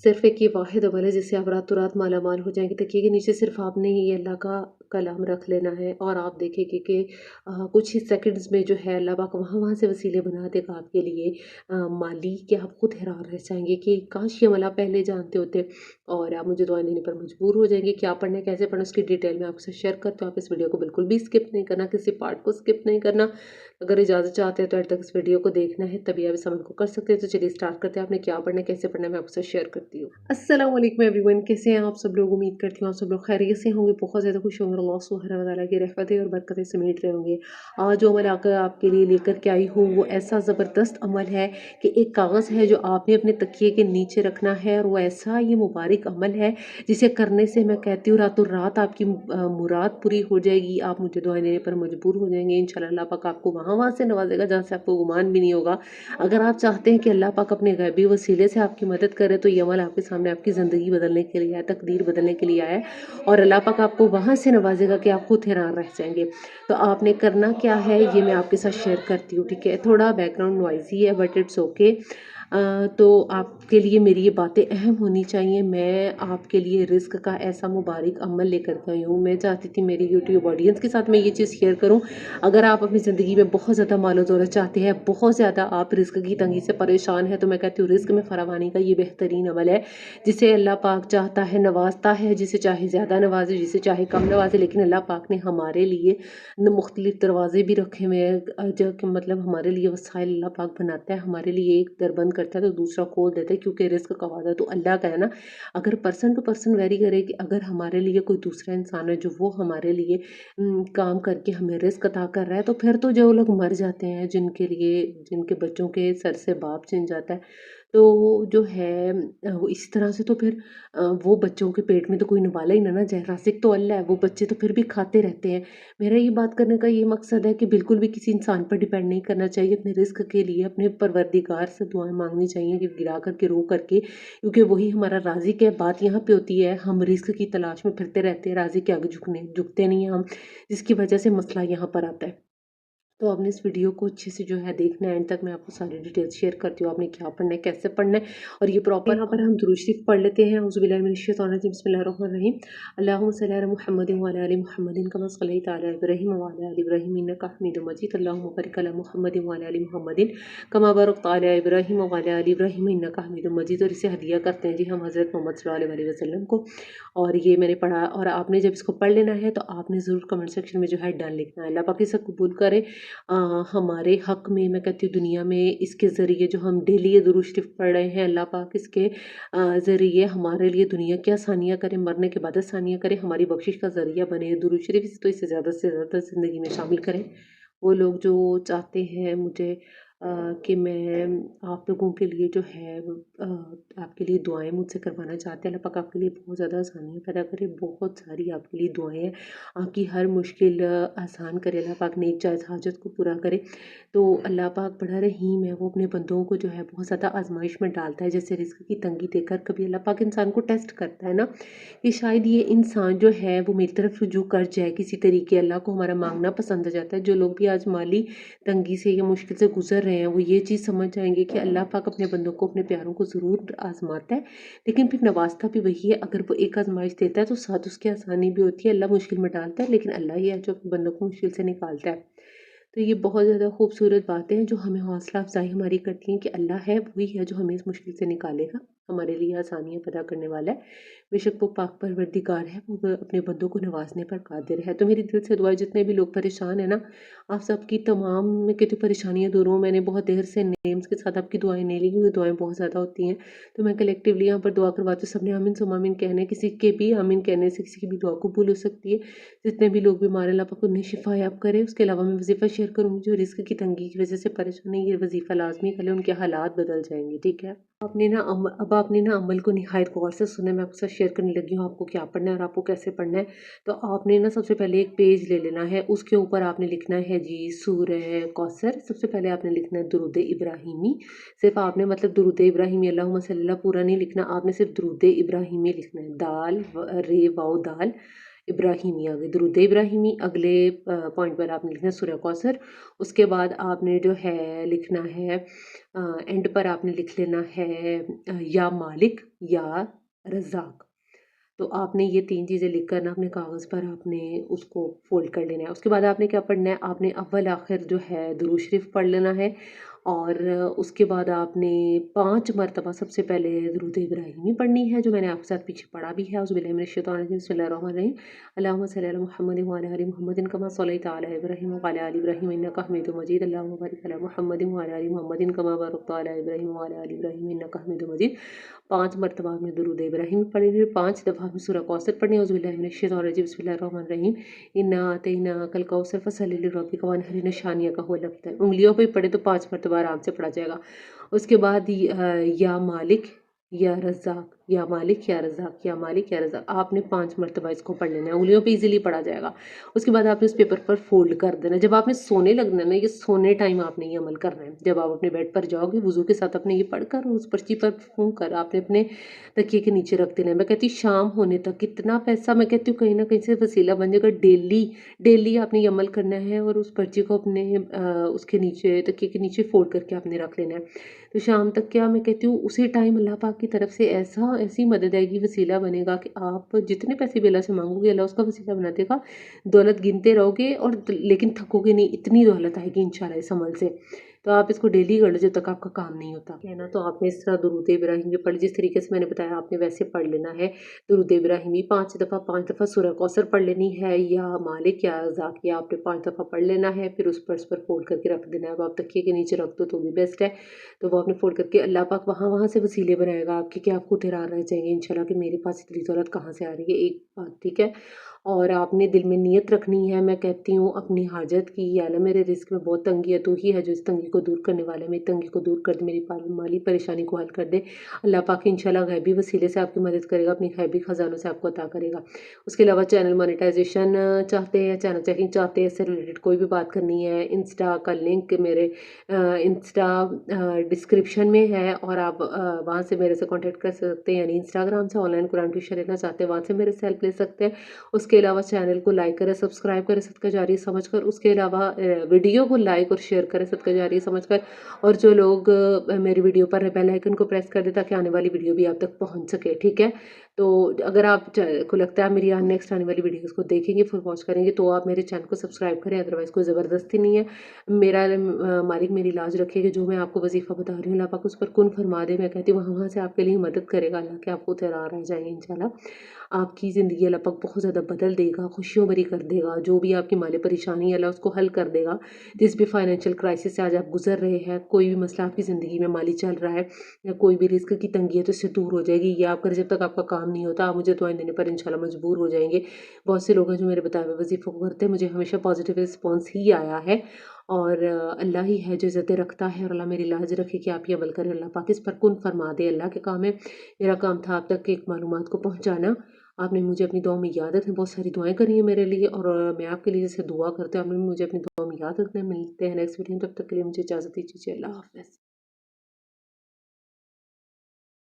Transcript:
सिर्फ़ एक ये वाहिद अमल है जिससे आप रातों रात मालामाल हो जाएँगे। तकिए के नीचे सिर्फ़ आपने ये अल्लाह का कलाम रख लेना है और आप देखेंगे कि कुछ ही सेकंड्स में जो है अल्लाह पाक वहाँ-वहाँ से वसीले बना देगा आपके लिए माली, कि आप खुद हैरान रह जाएँगे कि काश ये अमल आप पहले जानते होते। और आप मुझे दुआ देने पर मजबूर हो जाएँगे। क्या पढ़ना है, कैसे पढ़ना है, उसकी डिटेल मैं आपके साथ शेयर करती हूँ। आप इस वीडियो को बिल्कुल भी स्किप नहीं करना, किसी पार्ट को स्किप नहीं करना। अगर इजाज़त चाहते हैं तो एंड तक इस वीडियो को देखना है, तभी आप इस अमल को कर सकते हैं। तो चलिए स्टार्ट करते हैं। आपने क्या पढ़ना है, कैसे पढ़ना है, मैं आपके साथ शेयर करती हूँ। अस्सलाम वालेकुम एवरीवन, कैसे हैं आप सब लोग? उम्मीद करती हूँ आप सब लोग खैरियत से होंगे, बहुत ज़्यादा खुश होंगे। अल्लाह सुब्हानहू व तआला की रहमतें और बरकतें समेट रहे होंगे। आज जो अमल आकर आपके लिए लेकर के आई हूँ वो ऐसा ज़बरदस्त अमल है कि एक कागज़ है जो आपने अपने तकिए के नीचे रखना है, और वो ऐसा ये मुबारक अमल है जिसे करने से मैं कहती हूँ रातों रात आपकी मुराद पूरी हो जाएगी। आप मुझे दुआएं देने पर मजबूर हो जाएंगे। इंशाल्लाह अल्लाह पाक आपको वहाँ वहाँ से नवाजेगा जहाँ से आपको गुमान भी नहीं होगा। अगर आप चाहते हैं कि अल्लाह पाक अपने गैबी वसीले से आपकी मदद करे तो ये अमल आपके सामने आपकी ज़िंदगी बदलने के लिए आया, तकदीर बदलने के लिए आया है, और अल्लाह पाक आपको वहाँ से नवाजेगा कि आप खुद हैरान रह जाएंगे। तो आपने करना क्या है ये मैं आपके साथ शेयर करती हूँ, ठीक है? थोड़ा बैकग्राउंड नॉइज़ी है बट इट्स ओके। तो आपके लिए मेरी ये बातें अहम होनी चाहिए। मैं आपके लिए रिस्क का ऐसा मुबारक अमल लेकर के आई हूँ। मैं चाहती थी मेरी यूट्यूब ऑडियंस के साथ मैं ये चीज़ शेयर करूँ। अगर आप अपनी ज़िंदगी में बहुत ज़्यादा मालो दौलत चाहते हैं, बहुत ज़्यादा आप रिस्क की तंगी से परेशान हैं, तो मैं कहती हूँ रिस्क में फरावानी का ये बेहतरीन अमल है, जिसे अल्लाह पाक चाहता है नवाजता है, जिसे चाहे ज़्यादा नवाजे, जिसे चाहे कम नवाजे। लेकिन अल्लाह पाक ने हमारे लिए मुख्तलिफ दरवाजे भी रखे हुए हैं, जो कि मतलब हमारे लिए वसाइल अल्लाह पाक बनाता है। हमारे लिए एक दर बंद करता है तो दूसरा खोल देता है, क्योंकि रिस्क का वादा तो अल्लाह का है ना। अगर पर्सन टू पर्सन वेरी करे कि अगर हमारे लिए कोई दूसरा इंसान है जो वो हमारे लिए काम करके हमें रिस्क अता कर रहा है, तो फिर तो जो लोग मर जाते हैं, जिनके लिए जिनके बच्चों के सर से बाप छिन जाता है, तो वो जो है वो इसी तरह से तो फिर वो बच्चों के पेट में तो कोई निवाला ही ना जाए। राज़िक तो अल्लाह है, वो बच्चे तो फिर भी खाते रहते हैं। मेरा ये बात करने का ये मकसद है कि बिल्कुल भी किसी इंसान पर डिपेंड नहीं करना चाहिए। अपने रिस्क के लिए अपने परवरदिगार से दुआएं मांगनी चाहिए, कि गिरा करके रो करके, क्योंकि वही हमारा राज़िक है। बात यहाँ पे होती है हम रिस्क की तलाश में फिरते रहते हैं, राज़िक के आगे झुकते नहीं हैं हम, जिसकी वजह से मसला यहाँ पर आता है। तो आपने इस वीडियो को अच्छे से जो है देखना है एंड तक। मैं आपको सारी डिटेल्स शेयर करती हूँ, आपने क्या पढ़ना है, कैसे पढ़ना है, और ये प्रॉपर यहाँ पर हम दुरूद शरीफ पढ़ लेते हैं। औज़ुबिल्लाहि बिस्मिल्लाहिर्रहमानिर्रहीम। अल्लाहुम्मा सल्लि अला मुहम्मदिन व अला आलि मुहम्मदिन कमा सल्लैता अला इब्राहीम व अला आलि इब्राहीम इन्नका हमीदुम मजीद। अल्लाहुम्मा बारिक अला मुहम्मदिन व अला आलि मुहम्मदिन कमा बारकता अला इब्राहीम व अला आलि इब्राहीम इन्नका हमीदुम मजीद। और इसे हदिया करते हैं जी हम हज़रत मोहम्मद सल्लल्लाहु अलैहि वसल्लम को। और ये मैंने पढ़ा, और आपने जब इसको पढ़ लेना है तो आपने ज़रूर कमेंट सेक्शन में जो है डन लिखना है। अल्लाह पाक इसे कबूल करे हमारे हक़ में। मैं कहती हूँ दुनिया में इसके ज़रिए जो हम डेली ये दुरूद शरीफ पढ़ रहे हैं, अल्लाह पाक इसके ज़रिए हमारे लिए दुनिया की आसानियाँ करे, मरने के बाद आसानियाँ करे, हमारी बख्शिश का ज़रिया बने। दुरूद शरीफ तो इसे ज़्यादा से ज़्यादा ज़िंदगी में शामिल करें। वो लोग जो चाहते हैं मुझे कि मैं आप लोगों के लिए जो है आपके लिए दुआएँ मुझसे करवाना चाहते हैं। अल्लाह पाक आपके लिए बहुत ज़्यादा आसानियाँ पैदा करे, बहुत सारी आपके लिए दुआएँ हैं। आपकी हर मुश्किल आसान करे, अल्लाह पाक नेक जायज़ हाजत को पूरा करे। तो अल्लाह पाक बड़ा रहीम है, वो अपने बंदों को जो है बहुत ज़्यादा आज़माइश में डालता है। जैसे रिज़्क की तंगी देकर कभी अल्लाह पाक इंसान को टेस्ट करता है ना, कि शायद ये इंसान जो है वो मेरी तरफ रुजू कर जाए किसी तरीके। अल्लाह को हमारा मांगना पसंद आ जाता है। जो लोग भी आज माली तंगी से या मुश्किल से गुजर रहे हैं, वो ये चीज़ समझ जाएंगे कि अल्लाह पाक अपने बंदों को, अपने प्यारों को ज़रूर आजमाता है, लेकिन फिर नवाजता भी वही है। अगर वो एक आजमाइश देता है तो साथ उसकी आसानी भी होती है। अल्लाह मुश्किल में डालता है, लेकिन अल्लाह ही है जो अपने बंदों को मुश्किल से निकालता है। तो ये बहुत ज़्यादा खूबसूरत बातें हैं जो हमें हौसला अफ़ज़ाई हमारी करती हैं कि अल्लाह है, वही है जो हमें इस मुश्किल से निकालेगा, हमारे लिए आसानियाँ पैदा करने वाला है। बेशक वो पाक परवरदिगार है, वो अपने बंदों को नवाजने पर कादिर है। तो मेरी दिल से दुआ है जितने भी लोग परेशान हैं ना, आप सबकी तमाम की तो परेशानियाँ दूर हों। मैंने बहुत देर से नेम्स के साथ आपकी दुआएँ नहीं ली, क्योंकि दुआएँ बहुत ज़्यादा होती हैं, तो मैं कलेक्टिवली यहाँ पर दुआ करवाती हूँ। सबने आमीन सुम्मा आमीन कहना है। किसी के भी आमीन कहने से किसी की भी दुआ कबूल हो सकती है। जितने भी लोग बीमार हैं, अल्लाह पाक उन्हें शिफा याब करे। उसके अलावा मैं वज़ीफ़ा शेयर करूँगी, जो रिस्क की तंगी की वजह से परेशान है, ये वज़ीफ़ा लाज़मी कर लें, उनके हालात बदल जाएँगे, ठीक है? अब आपने ना अमल को निहायत गौर से सुना है। मैं आपके साथ शेयर करने लगी हूँ आपको क्या पढ़ना है और आपको कैसे पढ़ना है। तो आपने ना सबसे पहले एक पेज ले लेना है, उसके ऊपर आपने लिखना है जी सूरह कौसर। सबसे पहले आपने लिखना है दुरूद इब्राहिमी। सिर्फ़ आपने मतलब दुरूद इब्राहिमी अल्लाहुम्मा सल्ली अला पूरा नहीं लिखना, आपने सिर्फ़ दुरूद इब्राहिमी लिखना है। दाल रे वाओ दाल इब्राहिमी आ गई, दुरूद इब्राहिमी। अगले पॉइंट पर आपने लिखना है सूरह कौसर। उसके बाद आपने जो है लिखना है एंड पर आपने लिख लेना है या मालिक या रज़्ज़ाक। तो आपने ये 3 चीज़ें लिख कर ना अपने कागज़ पर आपने उसको फ़ोल्ड कर लेना है। उसके बाद आपने क्या पढ़ना है, आपने अव्वल आखिर जो है दुरूद शरीफ पढ़ लेना है और उसके बाद आपने 5 मरतबा सबसे पहले दुरूद इब्राहिमी पढ़नी है, जो मैंने आपके साथ पीछे पढ़ा भी है। औज़ुबिल्लाहि मिनश्शैतानिर्रजीम, बिस्मिल्लाहिर्रहमानिर्रहीम। अल्लाहुम्मा सल्लि अला मुहम्मद व अला आलि मुहम्मदिन कमा सल्लैता अला इब्राहीम व अला आलि इब्राहीम इन्नका हमीदुम मजीद। अल्लाहुम्मा बारिक अला मुहम्मदिन व अला आलि मुहम्मदिन कमा बारकता अला इब्राहीम व अला आलि इब्राहीम इन्नका हमीदुम मजीद। 5 मरतबा आपने दुरूद इब्राहिमी पढ़नी, 5 दफ़ा आपने सूरह कौसर पढ़नी है। औज़ुबिल्लाहि मिनश्शैतानिर्रजीम, बिस्मिल्लाहिर्रहमानिर्रहीम। इन्ना अतैनाकल कौसर फसल्लि लिरब्बिका वनहर, निशानिया का हुआ लगता है। उँगलियों पे पढ़े तो 5 मरतबा आराम से पढ़ा जाएगा। उसके बाद या मालिक या रज़्ज़ाक, या मालिक या रज़्ज़ाक, या मालिक या रज़्ज़ाक, आपने 5 मरतबा इसको पढ़ लेना है, उँगलियों पे ईज़िली पढ़ा जाएगा। उसके बाद आपने उस पेपर पर फ़ोल्ड कर देना है। जब आपने सोने लगना है ना, ये सोने टाइम आपने ये अमल करना है। जब आप अपने बेड पर जाओगे वुज़ू के साथ अपने ये पढ़कर उस पर्ची पर फूँक कर आपने अपने तकिए के नीचे रख देना है। मैं कहती हूँ शाम होने तक कितना पैसा, मैं कहती हूँ कहीं न कहीं से वसीला बन जाएगा। डेली आपने ये अमल करना है और उस पर्ची को अपने उसके नीचे तकिए के नीचे फ़ोल्ड करके आपने रख लेना है। तो शाम तक क्या, मैं कहती हूँ उसी टाइम अल्लाह पाक की तरफ से ऐसी मदद आएगी, वसीला बनेगा कि आप जितने पैसे भी अल्लाह से माँगोगे अल्लाह उसका वसीला बना देगा। दौलत गिनते रहोगे और लेकिन थकोगे नहीं, इतनी दौलत आएगी इंशाल्लाह इस अमल से। तो आप इसको डेली कर लो जब तक आपका काम नहीं होता। है ना? तो आपने इस तरह दुरूद इब्राहिमी पढ़, जिस तरीके से मैंने बताया आपने वैसे पढ़ लेना है। दुरूद इब्राहिमी 5 दफ़ा सूरह कौसर पढ़ लेनी है, या मालिक या रज़्ज़ाक, या आपने 5 दफ़ा पढ़ लेना है। फिर उस पर फ़ोल्ड करके रख देना है। अब आप तकिए के नीचे रख दो तो भी बेस्ट है। तो वो आपने फ़ोल्ड करके अल्लाह पाक वहाँ से वसीले बनाएगा आपके कि आपको इत्तरा रह जाएँगे इंशाल्लाह कि मेरे पास इतनी दौलत कहाँ से आ रही है, एक बात, ठीक है? और आपने दिल में नियत रखनी है, मैं कहती हूँ अपनी हाजत की, या अल्लाह मेरे रिज़्क में बहुत तंगी है, तू ही है जो इस तंगी को दूर करने वाला है, मेरी तंगी को दूर कर दे, मेरी माली परेशानी को हल कर दे। अल्लाह पाक इंशाल्लाह गैबी वसीले से आपकी मदद करेगा, अपनी गैबी ख़ज़ानों से आपको अता करेगा। उसके अलावा चैनल मोनेटाइज़ेशन चाहते हैं, चैनल चेकिंग चाहते हैं, इससे रिलेटेड कोई भी बात करनी है, इंस्टा का लिंक मेरे इंस्टा डिस्क्रिप्शन में है और आप वहाँ से मेरे से कॉन्टैक्ट कर सकते हैं, यानी इंस्टाग्राम से ऑनलाइन कुरान ट्यूशन लेना चाहते हैं वहाँ से मेरे से हेल्प ले सकते हैं। उसके अलावा चैनल को लाइक करें, सब्सक्राइब करें सदका जारिया समझकर। उसके अलावा वीडियो को लाइक और शेयर करें सदका जारिया समझकर। और जो लोग मेरी वीडियो पर बेल आइकन को प्रेस कर दें ताकि आने वाली वीडियो भी आप तक पहुँच सके, ठीक है? तो अगर आप को लगता है मेरी यहाँ नेक्स्ट आने वाली वीडियोज़ को देखेंगे, फुल वॉच करेंगे, तो आप मेरे चैनल को सब्सक्राइब करें, अदरवाइज़ कोई ज़बरदस्ती नहीं है। मेरा मालिक मेरी लाज रखे कि जो मैं आपको वज़ीफ़ा बता रही हूँ अल्लाह पाक उस पर कुन फरमा दे। मैं कहती हूँ वहाँ से आपके लिए मदद करेगा अल्लाह, कि आपको तैयार रह जाएँगे इंशाल्लाह। आपकी ज़िंदगी अल्लाह पाक बहुत ज़्यादा बदल देगा, खुशियों भरी कर देगा। जो भी आपकी माली परेशानी है अल्लाह उसको हल कर देगा। जिस भी फाइनेंशियल क्राइसिस से आज आप गुज़र रहे हैं, कोई भी मसला आपकी ज़िंदगी में माली चल रहा है या कोई भी रिस्क की तंगी है तो इससे दूर हो जाएगी। ये आप कर जब तक आपका काम नहीं होता, आप मुझे दुआएँ देने पर इंशाल्लाह मजबूर हो जाएँगे। बहुत से लोग हैं जो मेरे बताए हुए वज़ीफ़ों को करते हैं, मुझे हमेशा पॉज़िटिव रिस्पॉन्स ही आया है। और अल्लाह ही है जो इज़्ज़तें रखता है, और अल्लाह मेरी लाज रखे कि आप ये अमल करें। अल्लाह पाक इस पर कुन फरमा दे, अल्लाह के काम है। मेरा काम था आप तक एक मालूमात को पहुँचाना। आपने मुझे अपनी दुआओं में याद रखना, बहुत सारी दुआएँ करी हैं मेरे लिए, और मैं आपके लिए जैसे दुआ करती हूँ, आपने भी मुझे अपनी दुआओं में याद रखना है। मिलते हैं नेक्स्ट वीडियो में, तब तक के लिए मुझे इजाज़त दीजिए। अल्लाह हाफ़िज़।